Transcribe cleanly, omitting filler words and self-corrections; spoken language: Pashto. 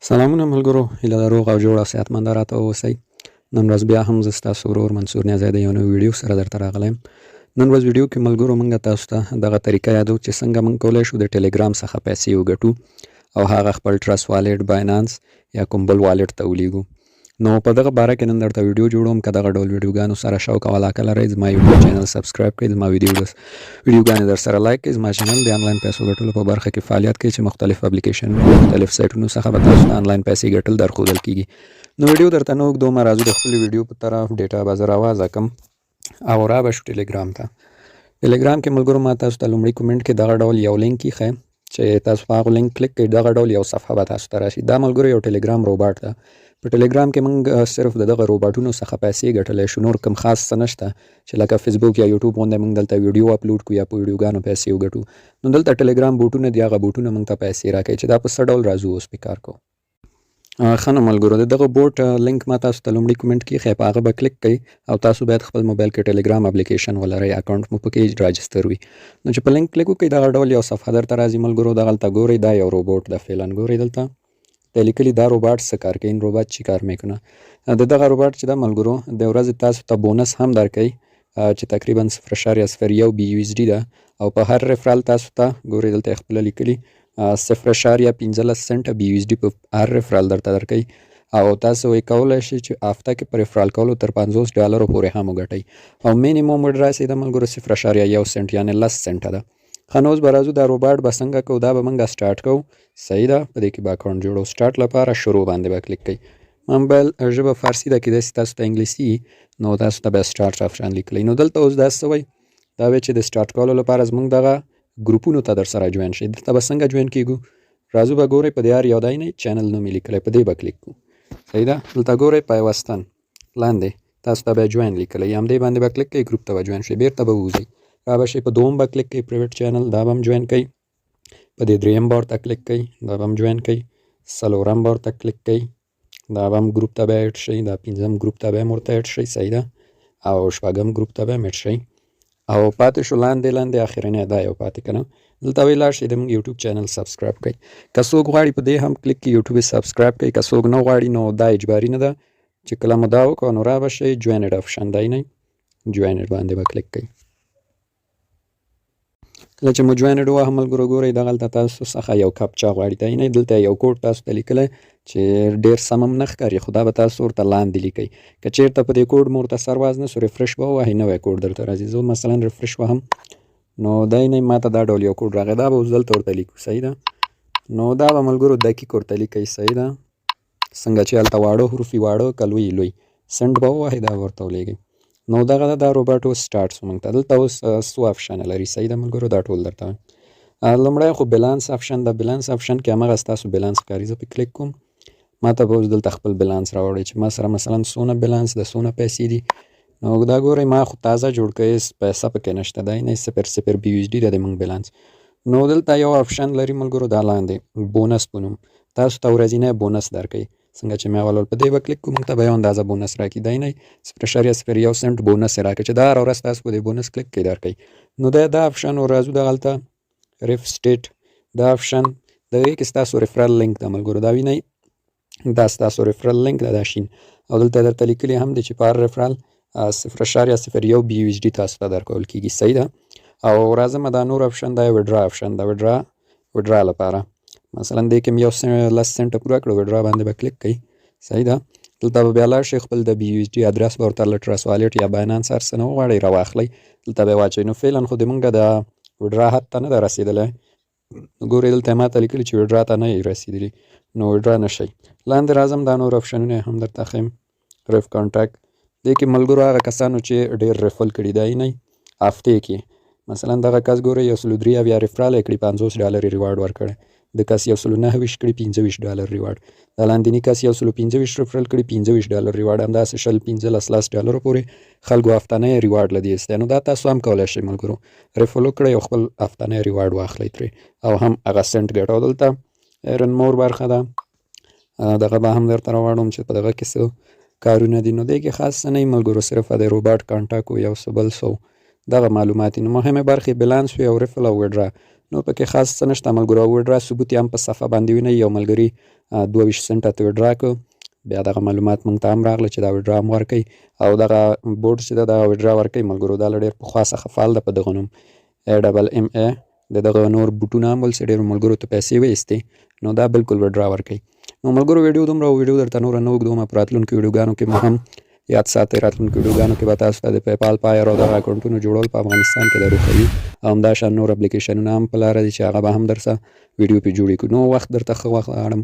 سلامونه ملګرو، هیله ده روغ او جوړ او صحتمند راته واوسئ. نن ورځ بیا هم زه ستاسو ورور منصور نیازی د یو نوي ویډیو سره درته راغلی یم. نن ورځ ویډیو کې ملګرو موږ تاسو ته دغه طریقه یادو چې څنګه موږ کولی شو د ټلګرام څخه پیسې وګټو او هغه خپل ټرست والټ، باینانس یا کوم بل والټ ته ولیږو. نو په دغه باره کې نن درته ویډیو جوړوم. که دغه ډول ویډیوګانو سره شوق او علاقه لرئ، زما یوټیوب چینل سبسکرایب کړئ، زما ویډیوګانې در سره لایک کړئ. زما چینل د آنلاین پیسو ګټلو په برخه کې فعالیت کوي چې مختلف اپلیکیشنونو او مختلف سایټونو څخه به تاسو ته آنلاین پیسې ګټل درښودل کیږي. نو ویډیو درته نه اوږدوم، راځو د خپلې ویډیو په طرف. ډیټا به زه راوازه کړم او را به شو ټلګرام ته. ټلګرام کې ملګرو ما تاسو ته لومړی کومنټ کې دغه ډول یو لینک ایښی چې تاسو په هغه لینک کلیک کړئ، دغه ډول یو صفحه به تاسو ته راشي. دا ملګرو یو ټلګرام روباټ ده. په ټلګرام کې موږ صرف دغه روباټونو څخه پیسې ګټلی شو، نور کوم خاص څه نشته چې لکه فیسبوک یا یوټیوب غوندې موږ دلته ویډیو اپلوډ کړو یا په ویډیوګانو پیسې وګټو. نو دلته ټلګرام بوټونه دي، هغه بوټونه موږ ته پیسې راکوي چې دا په څه ډول راځو اوس پې کار کوو. ښه نو ملګرو، د دغه بوټ لینک ما تاسو ته لومړي کومنټ کې ایښی، په هغه به کلیک کوئ او تاسو باید خپل موبایل کې ټلګرام اپلیکیشن ولرئ، اکاونټ مو پکې راجستر وي. نو چې په لینک کلیک وکړئ دغه ډول یو صفحه درته راځي ملګرو. دغلته ګورئ دا یو روبوټ ده فعلا. ګورئ دلته ته لیکلي دا روباټ څه کار کوي، این روباټ چی کار میکنه. د دغه روباټ چې دا ملګرو د ورځې تاسو ته بونس هم درکوي چې تقریبا 0.01 BUSD ده او په هر ریفرال تاسو ته ګورئ دلته خپله لیکلي 0.15 سنټه BUSD په هر ریفرال درته درکوي او تاسو یې کولی شئ چې هفته کې په ریفرال کولو تر $50 پورې هم وګټئ او مینیموم وډراسي د ملګرو 0.1 سنټ یعنې 10 سنټه ده. ښه نو اوس به راځو دا روباټ به څنګه کوو، دا به موږ سټارټ کوو. صحیح ده، په دې کې به اکاونټ جوړو. سټارټ لپاره شروع باندې به کلیک کوئ. موبایل ژبه فارسي ده، کیدای شي تاسو ته انګلیسي نو تاسو ته به سټارټ آپشن لیکلی. نو دلته اوس دا څه وایي، دا وایي چې د سټارټ کولو لپاره زموږ دغه ګروپونو ته در سره جوین شئ. دلته به څنګه جوین کیږو، راځو به ګورئ په دې هر یو دی نه چینل نوم یې لیکلی، په دې به کلیک کوو. صحیح ده، دلته ګورئ پیوستن لاندې تاسو ته به جوین لیکلی، همدې باندې به کلیک کوئ، ګروپ ته به جوین شئ، بیرته به ووځئ. را به شئ په دوم به کلیک کوئ پرایویټ چینل، دا به هم جوین کوئ. په دې دریم به ورته کلیک کوئ، دا به هم جوین کوئ. څلورم به ورته کلیک کوئ، دا به هم ګروپ ته به ایډ شئ. دا پنځم ګروپ ته به هم ورته ایډ شئ. صحیح ده، او شپږم ګروپ ته به هم ایډ شئ او پاتې شو لاندې اخرنی دا یو پاتې که نه. دلته به یې لاړ شئ د موږ یوټیوب چینل سبسکرایب کړئ. که څوک غواړي په دې هم کلیک کړي یوټیوب یې سبسکرایب کړئ، که څوک نه غواړي نو دا اجباري نه ده. چې کله مو دا وکړه نو را به شئ جوینډ آپشن دی نه، جوینډ باندې به کلیک کړئ. کله چې مو جوینډ ووهه ملګرو ګورئ دغلته تاسو څخه یو کپچا غواړي دی نه، دلته یو کوډ تاسو ته لیکلی چې ډېر سم هم نه ښکاري، خو دا به تاسو ورته لاندې لیکئ. که چېرته په دې کوډ مو ورته سر واز نه سو ریفرش به ووهئ، نوی کوډ درته راځي. زه مثلا ریفرش وهم نو دی نه ما ته دا ډول یو کوډ راغی، دا به اوس دلته ورته لیکو. صحیح ده، نو دا به ملګرو دقیق ورته لیکئ. صحیح ده، څنګه چې هلته واړه حروف وي واړه، که لوی سنټ به ووهئ دا به ورته ولیږئ. نو دغه دا روباټ اوس سټارټ شو موږ ته. دلته اوس څو آپشن لري. صحیح ده ملګرو، دا ټول درته وایم. لومړی خو بیلانس آپشن ده. بیلانس آپشن کې همغه ستاسو بیلانس ښکاري، زه پې کلیک کوم. ما ته به اوس دلته خپل بیلانس راوړی چې ما سره مثلا څونه بیلانس ده، څونه پیسې دي. نو دا ګورئ ما خو تازه جوړ کړی، هېڅ پیسه پکې نشته دی نه، 0.0 BUSD ده د موږ بیلانس. نو دلته یو آپشن لري ملګرو دا لاندې بونس په نوم، تاسو ته ورځنی بونس درکوي. څنګه چې مې اول په دې به کلیک کوو موږ ته به یو اندازه بونس راکړي دی نه، 0.01 سنټ بونس یې راکړي چې دا هره ورځ تاسو په دې بونس کلیک کې درکوي. نو دا آپشن راځو دغلته ریف سټیټ دا آپشن د هغې کې ستاسو ریفرل لینک ده ملګرو، دا وینئ دا ستاسو ریفرل لینک ده، دا شین او دلته درته لیکلي هم دی چې په هر ریفرل 0.01 BUSD تاسو ته درکول کېږي. صحیح ده، او راځم دا نور آپشن دا وډرا آپشن ده، وډرا لپاره مثلا دې کې مې یو 10 سنټه پوره کړو، وډرا باندې به کلیک کوئ. صحیح ده، دلته به بیا لاړ شئ خپل د BUSD ادرس به ورته له ټرست والټ یا باینانس هر څه نه وغواړئ راواخلئ، دلته به یې واچوئ. نو فعلا خو د موږ د وډرا حد ته نه ده رسېدلی. ګورئ دلته ما ته لیکلي چې وډرا ته نه یې رسېدلي، نو وډرا نه شئ. لاندې راځم دا نور آپشنونه هم درته ښیم. ریف کانټاکټ دې کې ملګرو هغه کسانو چې ډېر ریفل کړي دی نه هفتې کې، مثلا دغه کس ګورئ 103 ریفرال یې کړي $50 ریوارډ ورکړی، د کس 129 کړي $25 ریوارډ، د لاندیني کس 125 ریفرل کړي $25 ریوارډ، همداسې 15 پورې خلکو هفتنی ریوارډ له دې ایستی. نو دا تاسو هم کولی شئ ملګرو ریفل وکړئ او خپل هفتنی ریوارډ واخلئ ترې او هم هغه سنټ ګټو. دلته ایرن مور برخه ده، دغه به هم درته راوړم چې په دغه کې څه کارونه دي. نو دې کې خاص څه نه وي ملګرو، صرف د روباټ کانټاکټ و یو څه بل څه دغه معلومات نو مهمه برخې بالانس وي او ریفل او وډرا. نو پکې خاص څه نشته ملګرو. وډرا ثبوت یې هم په صفحه باندې وینئ. یو ملګري 22 سنټه ته وډرا کړ، بیا دغه معلومات موږ ته هم راغله چې دا وډرا هم ورکوي او دغه بورډ چې ده دغه وډرا ورکوي ملګرو. دا له ډېر پخوا څخه فعال ده په دغه نوم AMMA. د دغه نور بوټونه هم ول چې ډېرو ملګرو ته پیسې وایستې، نو دا بالکل وډرا ورکوي. نو ملګرو ویډیو دومره ویډیو درته نوره نه اوږدومه. په راتلونکو ویډیوګانو کې مو هم یاد ساتئ، راتلونکو ویډیوګانو کې به تاسو ته د پیپال پایر او دغه اکاونټونو جوړول په افغانستان کې د روښوي او همدا شان نور اپلیکیشنونه هم په لاره دي چې هغه به هم درسه ویډیو پې جوړې کړو. نو وخت درته ښه وخت غواړم.